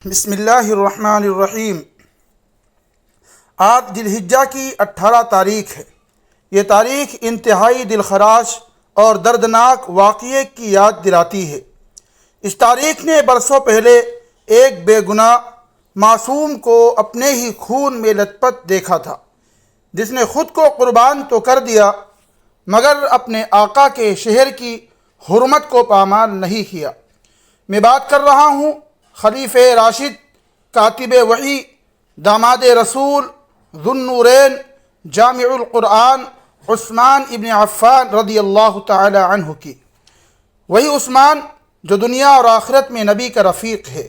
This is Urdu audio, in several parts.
بسم اللہ الرحمن الرحیم۔ آج ذی الحجہ کی 18 تاریخ ہے۔ یہ تاریخ انتہائی دلخراش اور دردناک واقعے کی یاد دلاتی ہے۔ اس تاریخ نے برسوں پہلے ایک بے گناہ معصوم کو اپنے ہی خون میں لت پت دیکھا تھا، جس نے خود کو قربان تو کر دیا مگر اپنے آقا کے شہر کی حرمت کو پامال نہیں کیا۔ میں بات کر رہا ہوں خلیفہ راشد، کاتب وحی، داماد رسول، ذو النورین، جامع القرآن، عثمان ابن عفان رضی اللہ تعالی عنہ کی۔ وہی عثمان جو دنیا اور آخرت میں نبی کا رفیق ہے،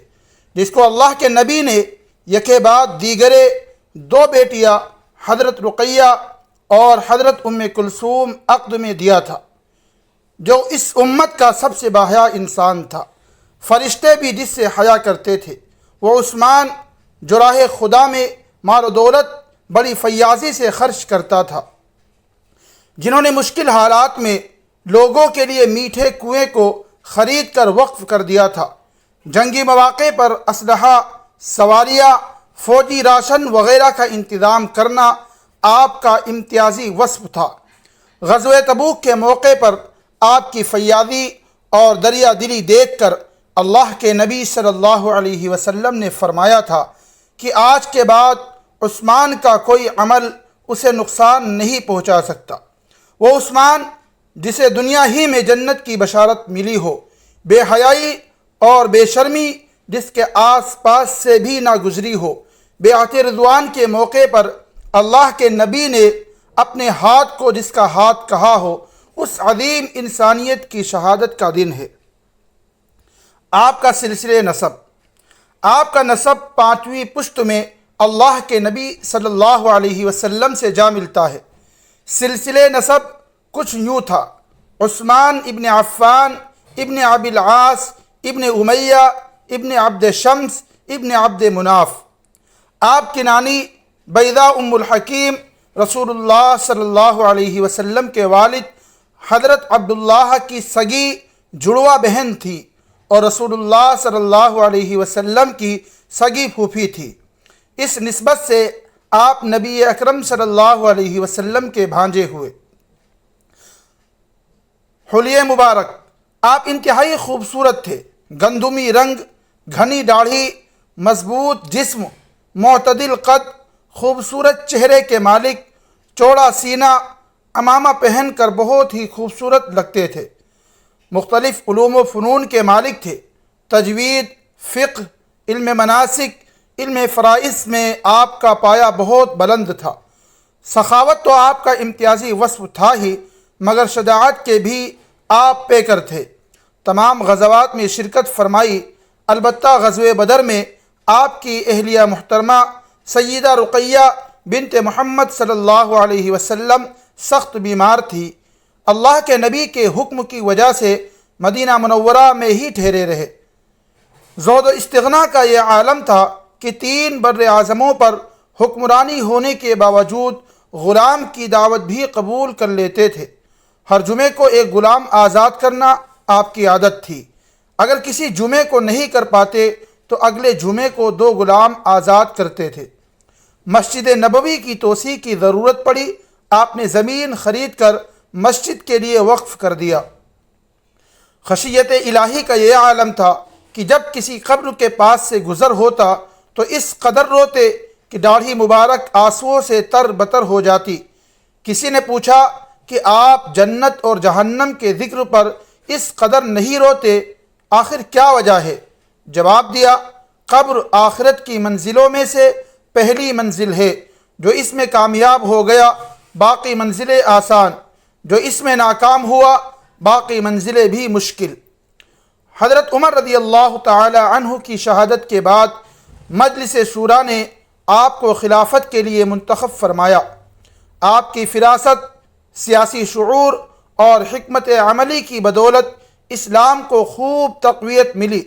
جس کو اللہ کے نبی نے یکے بعد دیگرے 2 بیٹیاں حضرت رقیہ اور حضرت ام کلثوم عقد میں دیا تھا، جو اس امت کا سب سے باحیا انسان تھا۔ فرشتے بھی جس سے حیا کرتے تھے۔ وہ عثمان جو راہ خدا میں مال و دولت بڑی فیاضی سے خرچ کرتا تھا، جنہوں نے مشکل حالات میں لوگوں کے لیے میٹھے کنویں کو خرید کر وقف کر دیا تھا۔ جنگی مواقع پر اسلحہ، سواریاں، فوجی راشن وغیرہ کا انتظام کرنا آپ کا امتیازی وصف تھا۔ غزوہ تبوک کے موقع پر آپ کی فیاضی اور دریا دلی دیکھ کر اللہ کے نبی صلی اللہ علیہ وسلم نے فرمایا تھا کہ آج کے بعد عثمان کا کوئی عمل اسے نقصان نہیں پہنچا سکتا۔ وہ عثمان جسے دنیا ہی میں جنت کی بشارت ملی ہو، بے حیائی اور بے شرمی جس کے آس پاس سے بھی نہ گزری ہو، بیعت رضوان کے موقع پر اللہ کے نبی نے اپنے ہاتھ کو جس کا ہاتھ کہا ہو، اس عظیم انسانیت کی شہادت کا دن ہے۔ آپ کا سلسلہ نسب، آپ کا نسب 5ویں پشت میں اللہ کے نبی صلی اللہ علیہ وسلم سے جا ملتا ہے۔ سلسلہ نسب کچھ یوں تھا: عثمان ابن عفان ابن ابی العاص ابن امیہ ابن عبد شمس ابن عبد مناف۔ آپ کی نانی بیضہ ام الحکیم رسول اللہ صلی اللہ علیہ وسلم کے والد حضرت عبداللہ کی سگی جڑواں بہن تھی اور رسول اللہ صلی اللہ علیہ وسلم کی سگی پھوپھی تھی۔ اس نسبت سے آپ نبی اکرم صلی اللہ علیہ وسلم کے بھانجے ہوئے۔ حلیہ مبارک، آپ انتہائی خوبصورت تھے۔ گندمی رنگ، گھنی داڑھی، مضبوط جسم، معتدل قد، خوبصورت چہرے کے مالک، چوڑا سینہ، عمامہ پہن کر بہت ہی خوبصورت لگتے تھے۔ مختلف علوم و فنون کے مالک تھے۔ تجوید، فقہ، علم مناسک، علم فرائض میں آپ کا پایہ بہت بلند تھا۔ سخاوت تو آپ کا امتیازی وصف تھا ہی، مگر شجاعت کے بھی آپ پیکر تھے۔ تمام غزوات میں شرکت فرمائی، البتہ غزوہ بدر میں آپ کی اہلیہ محترمہ سیدہ رقیہ بنت محمد صلی اللہ علیہ وسلم سخت بیمار تھی۔ اللہ کے نبی کے حکم کی وجہ سے مدینہ منورہ میں ہی ٹھہرے رہے۔ زہد و استغنا کا یہ عالم تھا کہ 3 بر اعظموں پر حکمرانی ہونے کے باوجود غلام کی دعوت بھی قبول کر لیتے تھے۔ ہر جمعے کو ایک غلام آزاد کرنا آپ کی عادت تھی۔ اگر کسی جمعے کو نہیں کر پاتے تو اگلے جمعے کو 2 غلام آزاد کرتے تھے۔ مسجد نبوی کی توسیع کی ضرورت پڑی، آپ نے زمین خرید کر مسجد کے لیے وقف کر دیا۔ خشیت الہی کا یہ عالم تھا کہ جب کسی قبر کے پاس سے گزر ہوتا تو اس قدر روتے کہ داڑھی مبارک آنسوؤں سے تر بتر ہو جاتی۔ کسی نے پوچھا کہ آپ جنت اور جہنم کے ذکر پر اس قدر نہیں روتے، آخر کیا وجہ ہے؟ جواب دیا، قبر آخرت کی منزلوں میں سے پہلی منزل ہے، جو اس میں کامیاب ہو گیا باقی منزلیں آسان، جو اس میں ناکام ہوا باقی منزلیں بھی مشکل۔ حضرت عمر رضی اللہ تعالی عنہ کی شہادت کے بعد مجلس شورا نے آپ کو خلافت کے لیے منتخب فرمایا۔ آپ کی فراست، سیاسی شعور اور حکمت عملی کی بدولت اسلام کو خوب تقویت ملی۔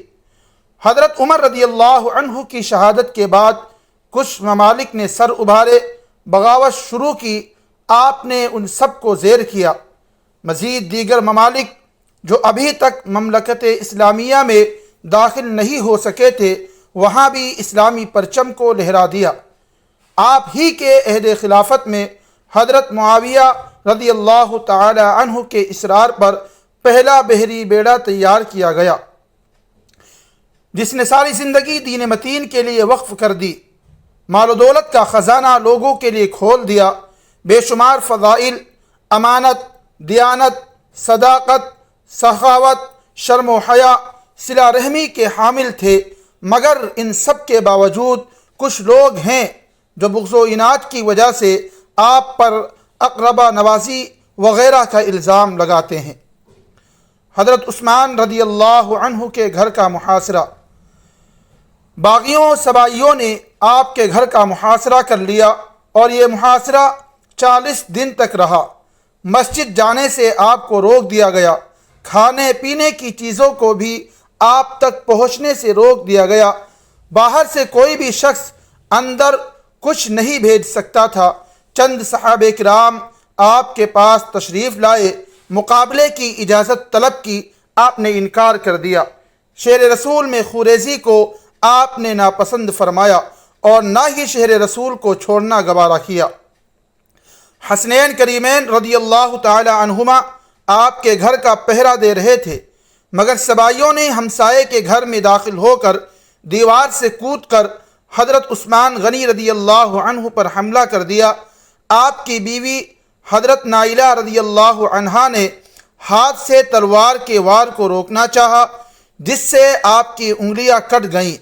حضرت عمر رضی اللہ عنہ کی شہادت کے بعد کچھ ممالک نے سر ابھارے، بغاوت شروع کی، آپ نے ان سب کو زیر کیا۔ مزید دیگر ممالک جو ابھی تک مملکت اسلامیہ میں داخل نہیں ہو سکے تھے، وہاں بھی اسلامی پرچم کو لہرا دیا۔ آپ ہی کے عہد خلافت میں حضرت معاویہ رضی اللہ تعالی عنہ کے اصرار پر پہلا بحری بیڑا تیار کیا گیا، جس نے ساری زندگی دین متین کے لیے وقف کر دی، مال و دولت کا خزانہ لوگوں کے لیے کھول دیا۔ بے شمار فضائل، امانت، دیانت، صداقت، سخاوت، شرم و حیا، صلہ رحمی کے حامل تھے، مگر ان سب کے باوجود کچھ لوگ ہیں جو بغض و اناد کی وجہ سے آپ پر اقربا نوازی وغیرہ کا الزام لگاتے ہیں۔ حضرت عثمان رضی اللہ عنہ کے گھر کا محاصرہ۔ باغیوں سبائیوں نے آپ کے گھر کا محاصرہ کر لیا اور یہ محاصرہ 40 دن تک رہا۔ مسجد جانے سے آپ کو روک دیا گیا، کھانے پینے کی چیزوں کو بھی آپ تک پہنچنے سے روک دیا گیا، باہر سے کوئی بھی شخص اندر کچھ نہیں بھیج سکتا تھا۔ چند صحابہ کرام آپ کے پاس تشریف لائے، مقابلے کی اجازت طلب کی، آپ نے انکار کر دیا۔ شہر رسول میں خوریزی کو آپ نے ناپسند فرمایا اور نہ ہی شہر رسول کو چھوڑنا گوارا کیا۔ حسنین کریمین رضی اللہ تعالی عنہما آپ کے گھر کا پہرا دے رہے تھے، مگر سبائیوں نے ہمسائے کے گھر میں داخل ہو کر دیوار سے کود کر حضرت عثمان غنی رضی اللہ عنہ پر حملہ کر دیا۔ آپ کی بیوی حضرت نائلہ رضی اللہ عنہا نے ہاتھ سے تلوار کے وار کو روکنا چاہا، جس سے آپ کی انگلیاں کٹ گئیں۔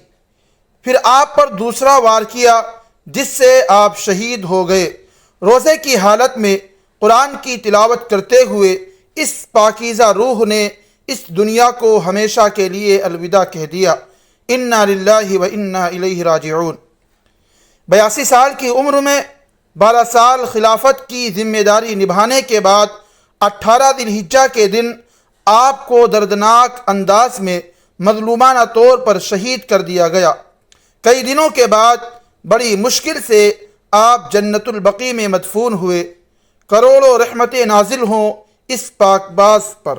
پھر آپ پر دوسرا وار کیا، جس سے آپ شہید ہو گئے۔ روزے کی حالت میں قرآن کی تلاوت کرتے ہوئے اس پاکیزہ روح نے اس دنیا کو ہمیشہ کے لیے الوداع کہہ دیا۔ انا للہ و انا الیہ راجعون۔ 82 سال کی عمر میں 12 سال خلافت کی ذمہ داری نبھانے کے بعد 18 ذی الحجہ کے دن آپ کو دردناک انداز میں مظلومانہ طور پر شہید کر دیا گیا۔ کئی دنوں کے بعد بڑی مشکل سے آپ جنت البقیع میں مدفون ہوئے۔ کروڑوں رحمتیں نازل ہوں اس پاک باز پر۔